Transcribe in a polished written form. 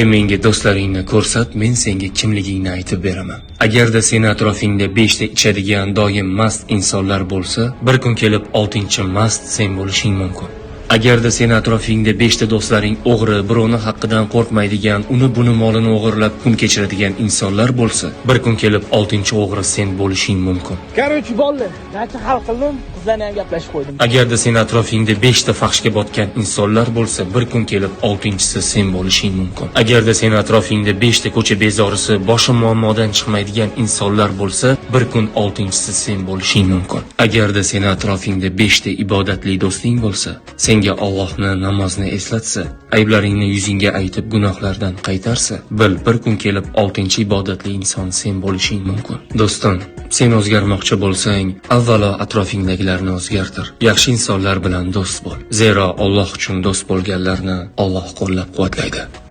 Menga do'stlaringni ko'rsat, men senga kimligingni aytib beraman. Agarda seni atrofingda 5 ta ichadigan doim mast insonlar bo'lsa, bir kun kelib 6-chi mast sen bo'lishing mumkin. Agarda seni atrofingda 5 ta do'stlaring o'g'ri, birovni haqqidan qo'rqmaydigan, uni buni molini o'g'irlab kun kechiradigan insonlar bo'lsa, bir kun kelib 6-chi o'g'ri sen bo'lishing mumkin. Короче, bo'ldi. Barcha hal qildim, qizlarni ham gaplashib qo'ydim. Agarda seni atrofingda 5 ta faxshga botgan insonlar bo'lsa, bir kun kelib 6-chisi sen bo'lishing mumkin. Agarda seni atrofingda 5 ta ko'cha bezorisi, boshi muammodan chiqmaydigan insonlar bo'lsa, bir kun 6-chisi sen bo'lishing mumkin. Agarda seni atrofingda 5 ta ibodatli do'sting bo'lsa, senga Allohni namozni eslatsa, ayblaringni yuzingga aytib gunohlardan qaytarsa, bil bir kun kelib 6-chi ibodatli inson sen bo'lishing mumkin. Do'stim, sen o'zgarmoqchi bo'lsang, avvalo atrofingdagilarni o'zgartir. Yaxshi insonlar bilan do'st bo'l. Zero Alloh uchun do'st bo'lganlarni Alloh qo'llab-quvvatlaydi.